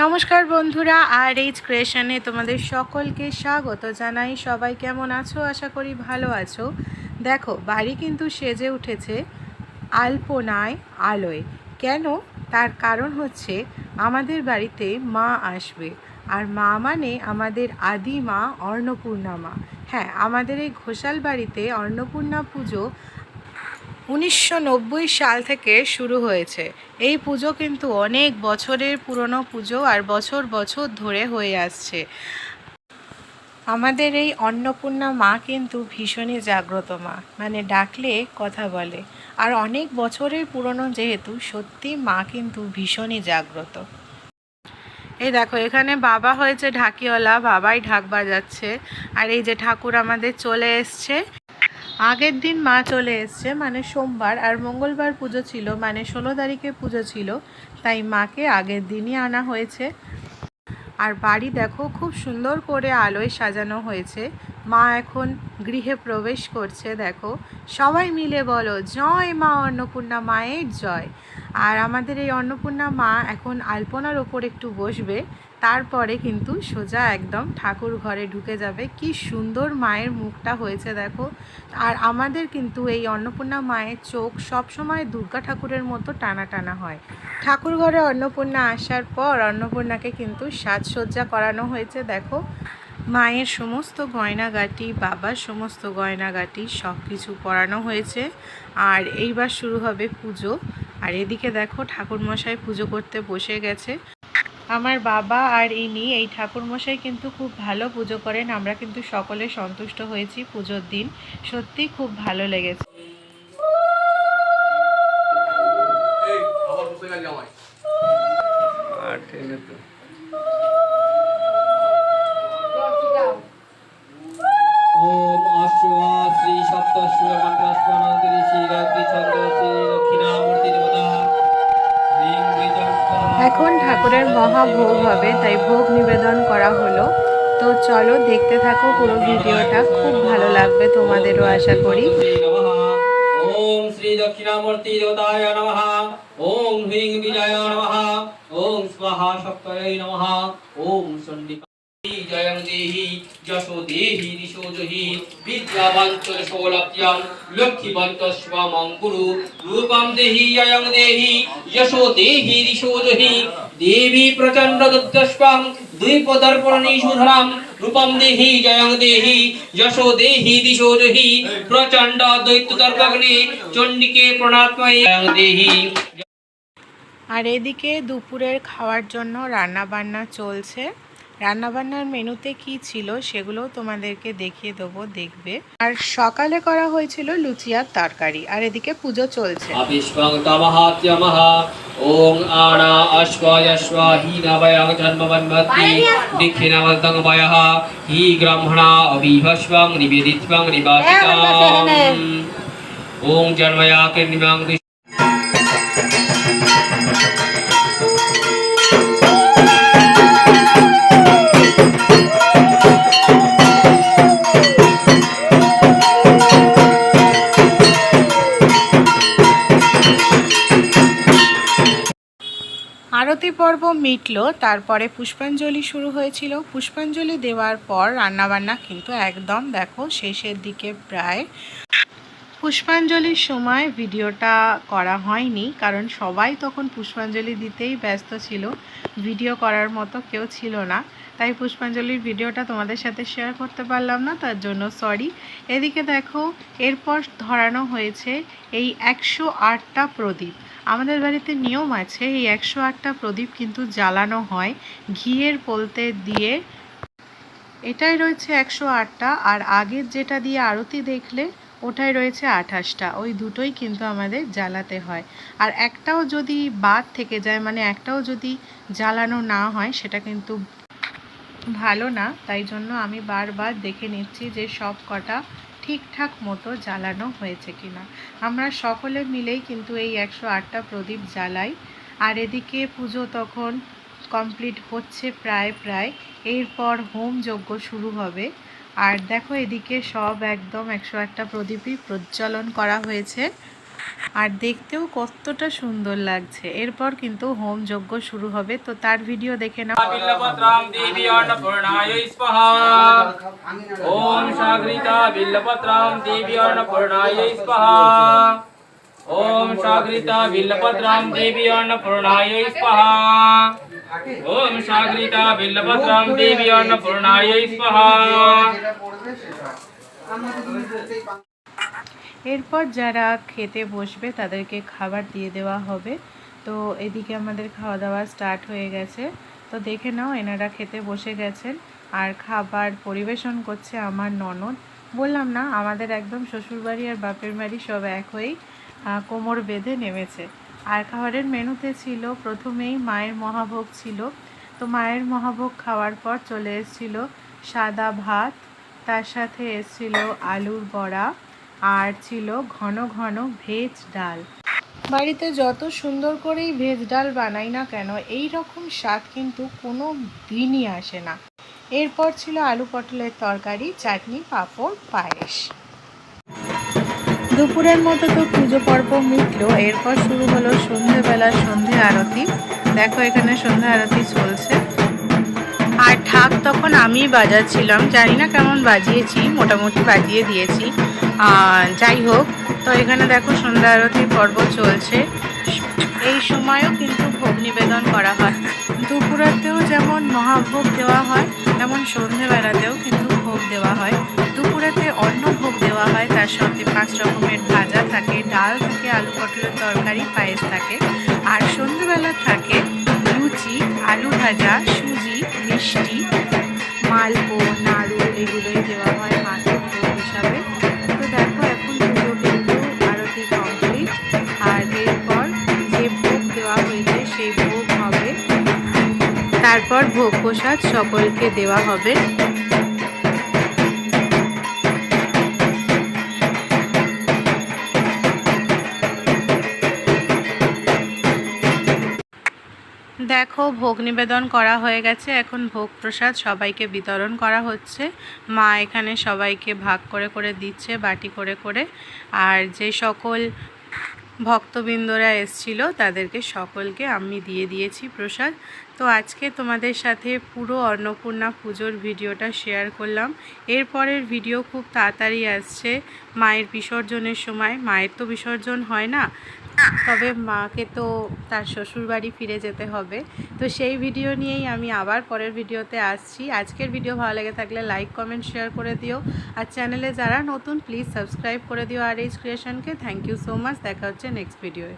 নমস্কার বন্ধুরা, আর এইচ ক্রিয়েশনে তোমাদের সকলকে স্বাগত জানাই। সবাই কেমন আছো? আশা করি ভালো আছো। দেখো, বাড়ি কিন্তু সেজে উঠেছে আলপনায় আলোয়। কেন? তার কারণ হচ্ছে আমাদের বাড়িতে মা আসবে, আর মা মানে আমাদের আদি মা অন্নপূর্ণা মা। হ্যাঁ, আমাদের এই ঘোষাল বাড়িতে অন্নপূর্ণা পুজো 1990 সাল থেকে শুরু হয়েছে। এই পুজো কিন্তু অনেক বছরের পুরনো পুজো, আর বছর বছর ধরে হয়ে আসছে। আমাদের এই অন্নপূর্ণা মা কিন্তু ভীষণই জাগ্রত মা, মানে ডাকলে কথা বলে। আর অনেক বছরের পুরনো যেহেতু, সত্যি মা কিন্তু ভীষণই জাগ্রত। এই দেখো, এখানে বাবা হয়েছে ঢাকিওয়ালা, বাবাই ঢাক বাজাচ্ছে। আর এই যে ঠাকুর আমাদের চলে এসছে। আগের দিন মা চলে এসছে, মানে সোমবার, আর মঙ্গলবার পুজো ছিল, মানে 16 তারিখে পুজো ছিল, তাই মাকে আগের দিনই আনা হয়েছে। আর বাড়ি দেখো, খুব সুন্দর করে আলোয় সাজানো হয়েছে। মা এখন গৃহে প্রবেশ করছে। দেখো, সবাই মিলে বলো জয় মা অন্নপূর্ণা মায়ের জয়। আর আমাদের এই অন্নপূর্ণা মা এখন আলপনার ওপর একটু বসবে, তারপরে কিন্তু সোজা একদম ঠাকুর ঘরে ঢুকে যাবে। কি সুন্দর মায়ের মুখটা হয়েছে দেখো। আর আমাদের কিন্তু এই অন্নপূর্ণা মায়ের চোখ সবসময় দুর্গা ঠাকুরের মতো টানা টানা হয়। ঠাকুর ঘরে অন্নপূর্ণা আসার পর অন্নপূর্ণাকে কিন্তু সাজসজ্জা করানো হয়েছে। দেখো, মায়ের সমস্ত গয়নাগাটি, বাবার সমস্ত গয়নাগাটি সব কিছু পরানো হয়েছে। আর এইবার শুরু হবে পুজো। আর এদিকে দেখো, ঠাকুরমশাই পুজো করতে বসে গেছে। আমার বাবা আর ইনি, এই ঠাকুরমশাই কিন্তু খুব ভালো পুজো করেন। আমরা কিন্তু সকলে সন্তুষ্ট হয়েছি পুজোর দিন, সত্যি খুব ভালো লেগেছে। ओम अश्वा श्री सप्तश्व मंत्रस्वनांतरी श्री गायत्री छंद श्री दक्षिणामूर्ति देवता এখন ঠাকুরের মহাভোগ হবে, তাই ভোগ নিবেদন করা হলো। তো চলো দেখতে থাকো পুরো ভিডিওটা, খুব ভালো লাগবে তোমাদেরও আশা করি। ओम श्री दक्षिणामूर्ति देवताय नमः। ओम ह्रीं विजयाय नमः। ओम स्वाहा शक्तये नमः। ओम चंडिका जयं देहि यशो देहि दिशो जहि विद्यावंचल सौलभ्यं लक्ष्मीवन्तस्वामं गुरु रूपं देहि जयं देहि यशो देहि दिशो जहि देवी प्रचंड दुर्दस्वां द्वीपदर्पणि सुधरां रूपं देहि जयं देहि यशो देहि दिशो जहि प्रचंड दैत्यदर्पग्नि चंडिके प्रणात्मये जयं देहि। আর এদিকে দুপুরের খাওয়ার জন্য রান্না বান্না চলছে। রান্নাবান্নার মেনুতে কি ছিল সেগুলো তোমাদেরকে দেখিয়ে দেবো, দেখবে। আর সকালে করা হয়েছিল লুচি আর তরকারি, আর এদিকে পুজো চলছে। अभिष्वं तमहात्यमः ओं आना अश्वयश्वा हि नवयं जन्मवन्मति दीक्षिणवन्तं वयः हि ब्रह्मणा अभिभस्वं निवेदित्वं निवासितम् ओं जन्मया कृण्यं আরতি পর্ব মিটলো, তারপরে পুষ্পাঞ্জলি শুরু হয়েছিল। পুষ্পাঞ্জলি দেওয়ার পর রান্নাবান্না কিন্তু একদম দেখো শেষের দিকে প্রায়। পুষ্পাঞ্জলির সময় ভিডিওটা করা হয়নি, কারণ সবাই তখন পুষ্পাঞ্জলি দিতেই ব্যস্ত ছিল, ভিডিও করার মতো কেউ ছিল না। তাই পুষ্পাঞ্জলির ভিডিওটা তোমাদের সাথে শেয়ার করতে পারলাম না, তার জন্য সরি। এদিকে দেখো, এরপর ধরানো হয়েছে এই 108টা প্রদীপ। আমাদের বাড়িতে নিয়ম আছে, এই 108টা প্রদীপ কিন্তু জ্বালানো হয় ঘিয়ের পোলতে দিয়ে। এটাই রয়েছে 108টা, আর আগের যেটা দিয়ে আরতি দেখলে ওটাই রয়েছে 28টা। ওই দুটোই কিন্তু আমাদের জ্বালাতে হয়। আর একটাও যদি বাদ থেকে যায়, মানে একটাও যদি জ্বালানো না হয়, সেটা কিন্তু ভালো না। তাই জন্য আমি বারবার দেখে নিচ্ছি যে সব কটা ঠিকঠাক মতো জ্বালানো হয়েছে কিনা। আমরা সকলে মিলেই কিন্তু এই 108টা প্রদীপ জ্বালাই। আর এদিকে পুজো তখন কমপ্লিট হচ্ছে প্রায়। এরপর হোম যজ্ঞ শুরু হবে। আর দেখো, এদিকে সব একদম 108টা প্রদীপই প্রজ্বলন করা হয়েছে। আর দেখতেও কতটা সুন্দর লাগছে। এরপর কিন্তু হোম যজ্ঞ শুরু হবে, তো তার ভিডিও দেখে নাও। বিল্লপত্রম দেবী অন্নপূর্ণায় স্বাহা। ওম সাগরিতা বিল্লপত্রম দেবী অন্নপূর্ণায় স্বাহা। ওম সাগরিতা বিল্লপত্রম দেবী অন্নপূর্ণায় স্বাহা। ওম সাগরিতা বিল্লপত্রম দেবী অন্নপূর্ণায় স্বাহা। এরপর যারা খেতে বসবে তাদেরকে খাবার দিয়ে দেওয়া হবে। তো এদিকে আমাদের খাওয়া দাওয়া স্টার্ট হয়ে গেছে। তো দেখে নাও এনারা খেতে বসে গেছেন আর খাবার পরিবেশন করছে আমার ননদ। বললাম না আমাদের একদম শ্বশুরবাড়ি আর বাপের বাড়ি সব এক হয়েই কোমর বেঁধে নেমেছে। আর খাবারের মেনুতে ছিল প্রথমেই মায়ের মহাভোগ ছিল। তো মায়ের মহাভোগ খাওয়ার পর চলে এসেছিল সাদা ভাত, তার সাথে এসেছিল আলুর বড়া আর ছিল ঘন ঘন ভেজ ডাল। বাড়িতে যত সুন্দর করেই ভেজ ডাল বানাই না কেন এই রকম স্বাদ কিন্তু কোনো দিনই আসে না। এরপর ছিল আলু পটলের তরকারি, চাটনি, পাঁপড়, পায়েস। দুপুরের মতো তো পুজো পর্ব মিটলো। এরপর শুরু হলো সন্ধ্যেবেলার সন্ধে আরতি। দেখো এখানে সন্ধ্যা আরতি চলছে। আর ঢাক তখন আমি বাজাচ্ছিলাম, জানি না কেমন বাজিয়েছি, মোটামুটি বাজিয়ে দিয়েছি। যাই হোক, তো এখানে দেখো সন্ধ্যা আরতির পর্ব চলছে। এই সময়ও কিন্তু ভোগ নিবেদন করা হয়। দুপুরেতেও যেমন মহাভোগ দেওয়া হয় তেমন সন্ধ্যেবেলাতেও কিন্তু ভোগ দেওয়া হয়। দুপুরেতে অন্ন ভোগ দেওয়া হয়, তার সাথে 5 রকমের ভাজা থাকে, ডাল থাকে, আলু পটলের তরকারি, পায়েস থাকে। আর সন্ধ্যেবেলা থাকে লুচি, আলু ভাজা, সুজি, মিষ্টি, মালপো, নাড়ু, এগুলোই দেওয়া হয় মাছের ভোগ হিসাবে। তো দেখো এখন পুজো কিন্তু আরতি কমপ্লিট। আর এরপর যে ভোগ দেওয়া হয়েছে সেই ভোগ হবে, তারপর ভোগ প্রসাদ সকলকে দেওয়া হবে। দেখো ভোগ নিবেদন করা হয়ে গেছে, এখন ভোগ প্রসাদ সবাইকে বিতরণ করা হচ্ছে। মা এখানে সবাইকে ভাগ করে করে দিচ্ছে বাটি করে করে। আর যে সকল ভক্তবৃন্দরা এসেছিল তাদেরকে সকলকে আমি দিয়ে দিয়েছি প্রসাদ। তো আজকে তোমাদের সাথে পুরো অন্নপূর্ণা পুজোর ভিডিওটা শেয়ার করলাম। এরপরের ভিডিও খুব তাড়াতাড়ি আসছে মায়ের বিসর্জনের সময়। মায়ের তো বিসর্জন হয় না, তবে মাকে তো তার শ্বশুরবাড়ি ফিরে যেতে হবে। তো সেই ভিডিও নিয়েই আমি আবার পরের ভিডিওতে আসছি। আজকের ভিডিও ভালো লেগে থাকলে লাইক, কমেন্ট, শেয়ার করে দিও। আর চ্যানেলে যারা নতুন প্লিজ সাবস্ক্রাইব করে দিও আর এইচ ক্রিয়েশনকে। Thank you so much. দেখা হচ্ছে নেক্সট ভিডিওয়ে।